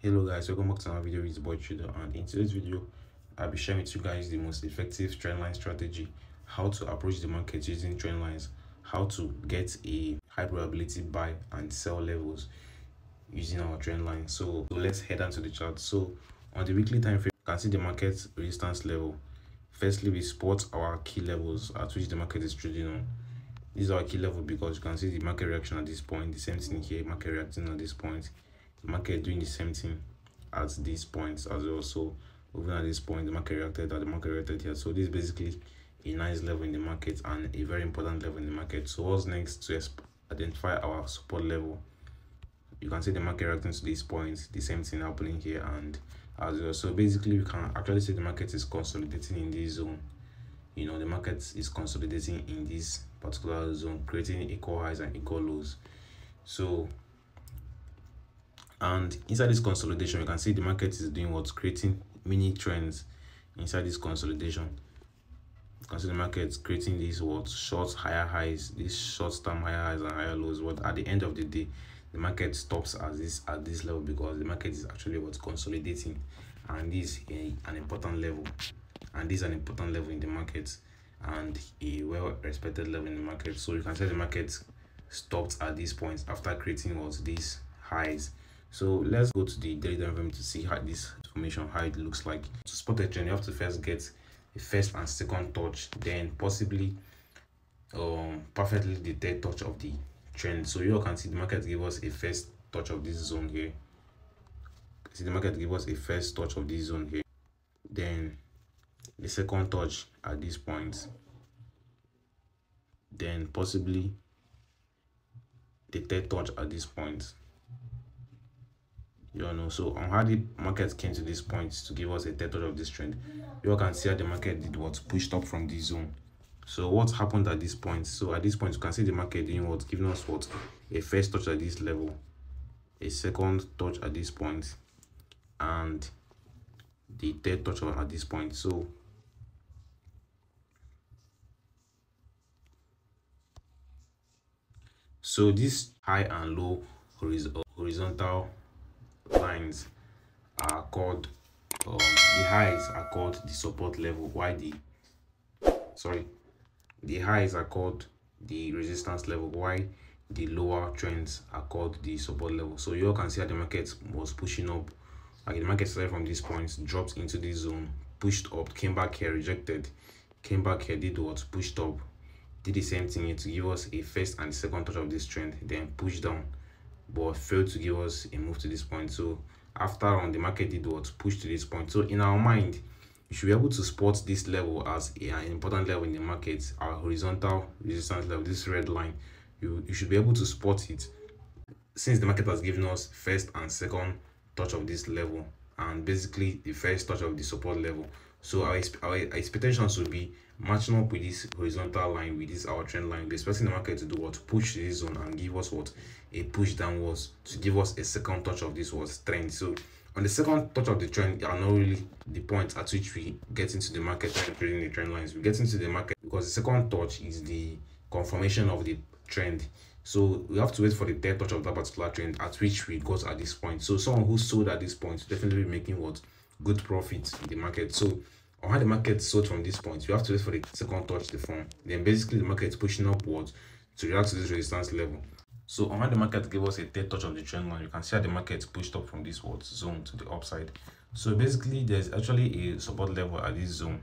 Hello guys, welcome back to another video with boy trader, and in today's video I'll be sharing with you guys the most effective trendline strategy, how to approach the market using trend lines, how to get a high probability buy and sell levels using our trend line. So let's head on to the chart. So on the weekly time frame, you can see the market resistance level. Firstly, we spot our key levels at which the market is trading on. This is our key level because you can see the market reaction at this point, the same thing here, market reacting at this point, the market doing the same thing at these points as well. So even at this point, the market reacted here. So this is basically a nice level in the market and a very important level in the market. So what's next? To identify our support level. You can see the market reacting to these points, the same thing happening here and as well. So basically we can actually say the market is consolidating in this zone. You know, the market is consolidating in this particular zone, creating equal highs and equal lows. So, and inside this consolidation, you can see the market is doing what? Creating mini trends inside this consolidation. You can see the market creating these what? Short higher highs, these short-term higher highs and higher lows. But at the end of the day, the market stops at this level because the market is actually what's consolidating, and this is an important level. And this is an important level in the market and a well-respected level in the market. So you can see the market stopped at these points after creating what? These highs. So let's go to the daily time frame to see how this formation, how it looks like. To spot a trend, you have to first get a first and second touch, then possibly perfectly the third touch of the trend. So you all can see the market give us a first touch of this zone here. See the market give us a first touch of this zone here, then the second touch at this point, then possibly the third touch at this point. You all know. So on how the market came to this point to give us a third touch of this trend, you all can see how the market did what? Pushed up from this zone. So what happened at this point? So at this point you can see the market doing what? Giving us what? A first touch at this level, a second touch at this point, and the third touch at this point. So this high and low horizontal lines are called the highs are called the support level, while the highs are called the resistance level, while the lower trends are called the support level. So you all can see how the market was pushing up. Like the market started from this point, dropped into this zone, pushed up, came back here, rejected, came back here, did what? Pushed up, did the same thing here to give us a first and second touch of this trend, then pushed down but failed to give us a move to this point. So after on, the market did what? Pushed to this point. So in our mind, you should be able to spot this level as an important level in the market, our horizontal resistance level, this red line. You should be able to spot it since the market has given us first and second touch of this level and basically the first touch of the support level. So our expectations would be matching up with this horizontal line, with this our trend line. We're expecting the market to do what? Push this zone and give us what? A push downwards to give us a second touch of this was trend. So on the second touch of the trend are not really the point at which we get into the market and trading the trend lines. We get into the market because the second touch is the confirmation of the trend. So we have to wait for the third touch of that particular trend at which we got at this point. So someone who sold at this point definitely be making what? Good profit in the market. So on how the market sold from this point, you have to wait for the second touch to form. Then basically the market is pushing upwards to react to this resistance level. So on how the market gave us a third touch of the trend line, you can see how the market pushed up from this what? Zone to the upside. So basically there's actually a support level at this zone.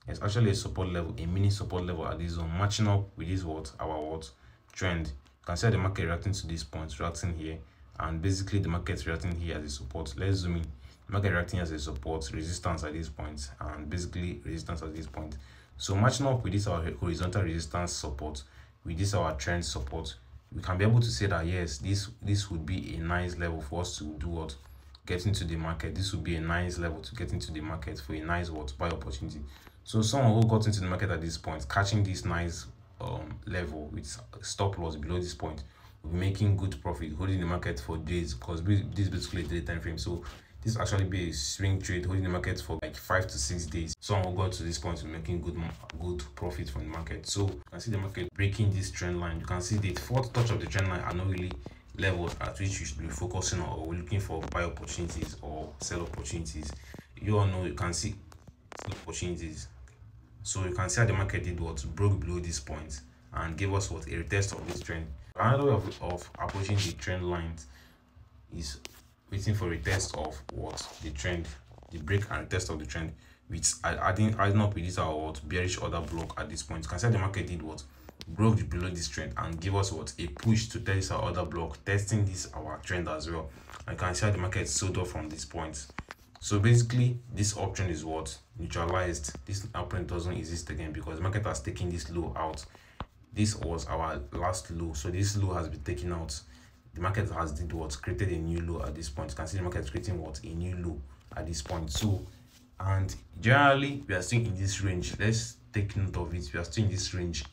It's actually a support level, a mini support level at this zone, matching up with this what? Our what? Trend. You can see the market reacting to this point, reacting here, and basically the market reacting here as a support. Let's zoom in. The market reacting as a support, resistance at this point, and basically resistance at this point. So matching up with this our horizontal resistance support, with this our trend support, we can be able to say that yes, this would be a nice level for us to do what? Get into the market. This would be a nice level to get into the market for a nice what? Buy opportunity. So someone who got into the market at this point, catching this nice level with stop loss below this point, will be making good profit, holding the market for days because this is basically a daily time frame. So this actually be a swing trade, holding the market for like 5 to 6 days. Someone who got to this point will be making good profit from the market. So you can see the market breaking this trend line. You can see the fourth touch of the trend line are not really levels at which you should be focusing on, or looking for buy opportunities or sell opportunities. You all know, you can see opportunities. So you can see how the market did what, broke below this point and gave us what, a retest of this trend. Another way of approaching the trend lines is waiting for a test of what, the trend, the break and retest of the trend, which adding up with this our what, bearish order block at this point. You can see the market did what, broke below this trend and give us what, a push to test our order block, testing this our trend as well. And you can see how the market sold off from this point. So basically this uptrend is what, neutralized. This uptrend doesn't exist again because the market has taken this low out. This was our last low, so this low has been taken out. The market has did what, created a new low at this point. You can see the market creating what, a new low at this point. So, and generally we are still in this range. Let's take note of it. We are still in this range,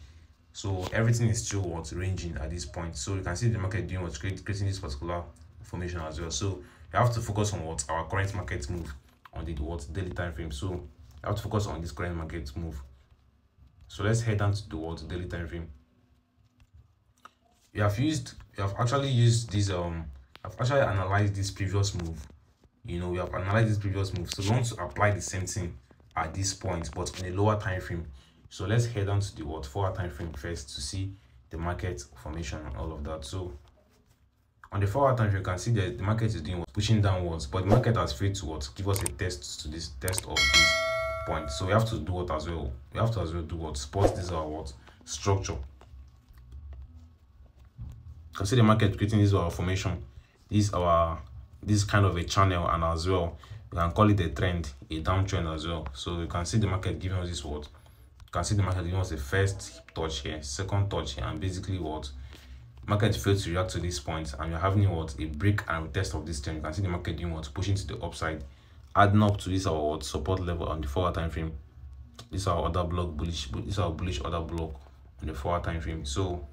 so everything is still what, ranging at this point. So you can see the market doing what, creating this particular formation as well. So you have to focus on what, our current market move on the what, daily time frame. So you have to focus on this current market move. So let's head down to the what, daily time frame. We have actually used this I've actually analyzed this previous move. You know, we have analyzed this previous move, so we want to apply the same thing at this point but in a lower time frame. So let's head down to the what, 4 hour time frame first to see the market formation and all of that. So on the 4 hour time frame, you can see that the market is doing what, pushing downwards, but the market has failed to what, give us a test to this test of this point. So we have to do what as well, we have to as well do what, spot this our what, structure. You can see the market creating this our formation, this kind of a channel, and as well you can call it a trend, a downtrend as well. So you can see the market giving us this what, you can see the market giving us the first touch here, second touch here, and basically what, market failed to react to this point, and you're having what, a break and retest of this trend. You can see the market doing what, pushing to the upside, adding up to this our what, support level on the 4 hour time frame. This is our order block, bullish, this is our bullish order block on the 4 hour time frame. So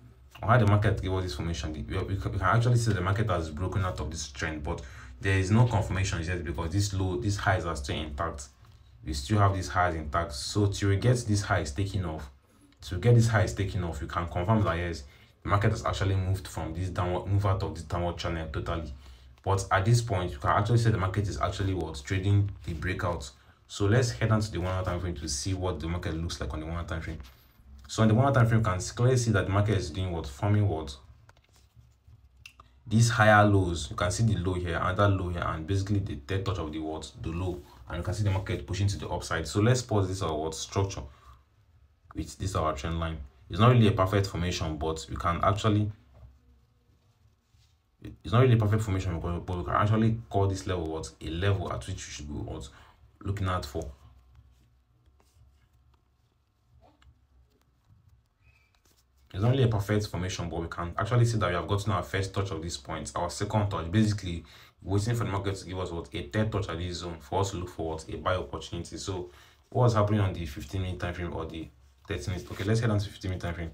on how the market gave us this formation, we can actually see the market has broken out of this trend, but there is no confirmation yet because these highs are still intact. We still have these highs intact. So to get this highs taking off, you can confirm that yes, the market has actually moved from this downward, move out of this downward channel totally. But at this point, you can actually say the market is actually what, trading the breakout. So let's head on to the 1 hour time frame to see what the market looks like on the 1 hour time frame. So on the 1 hour time frame, you can clearly see that the market is doing what, forming what, these higher lows. You can see the low here, another low here, and basically the third touch of the what, the low, and you can see the market pushing to the upside. So let's pause this our what, structure with this our trend line. It's not really a perfect formation, but we can actually, it's not really a perfect formation, but we can actually call this level what, a level at which you should be what, looking out for. It's not really a perfect formation, but we can actually see that we have gotten our first touch of this point, our second touch, basically waiting for the market to give us what, a third touch at this zone for us to look for what, a buy opportunity. So what's happening on the 15-minute time frame or the 30 minutes? Okay, let's head on to 15-minute time frame.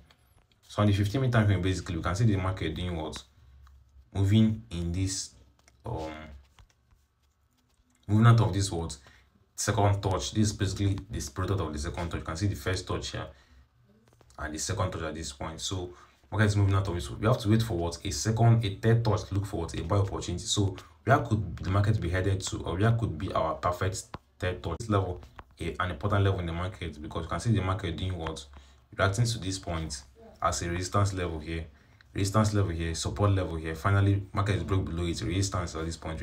So on the 15-minute time frame, basically we can see the market doing what, moving in this moving out of this what, second touch. This is basically this product of the second touch. You can see the first touch here and the second touch at this point. So market is moving out of this. We have to wait for what, a third touch to look for what, a buy opportunity. So where could the market be headed to, or where could be our perfect third touch? This level, an important level in the market, because you can see the market doing what, reacting to this point as a resistance level here, support level here. Finally market is broke below it, resistance at this point,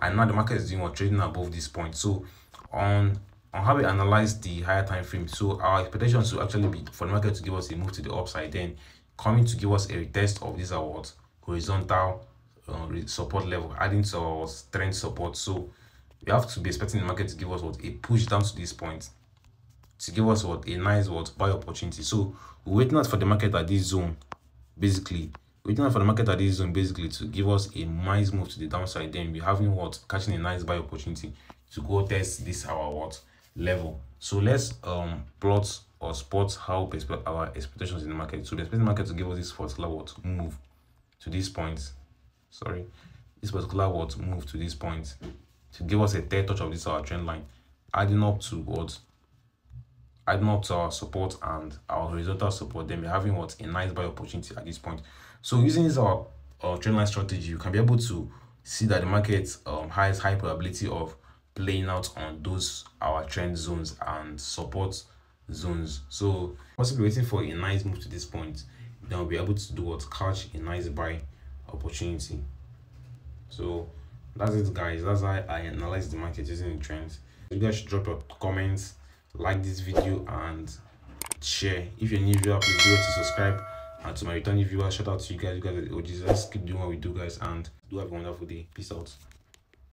and now the market is doing what, trading above this point. So on how we analyze the higher time frame, so our expectations will actually be for the market to give us a move to the upside, then coming to give us a retest of this what, horizontal support level, adding to our trend support. So we have to be expecting the market to give us what, a push down to this point to give us what, a nice what, buy opportunity. So we're waiting out for the market at this zone, basically to give us a nice move to the downside. Then we're having what, catching a nice buy opportunity to go test this our what, level. So let's plot or spot how our expectations in the market. So the expecting market to give us this particular what, move to this point, this particular what, move to this point to give us a third touch of this our trend line, adding up to what, our support and our horizontal support. Then we're having what, a nice buy opportunity at this point. So using this our trend line strategy, you can be able to see that the market has high probability of playing out on those our trend zones and support zones. So possibly waiting for a nice move to this point, then we'll be able to do what, catch a nice buy opportunity. So that's it, guys. That's how I analyze the market using the trends. You guys should drop your comments, like this video, and share. If you're new viewer, please do it to subscribe. And to my returning viewers, shout out to you guys. You guys are OGs. Let's keep doing what we do, guys, and do have a wonderful day. Peace out.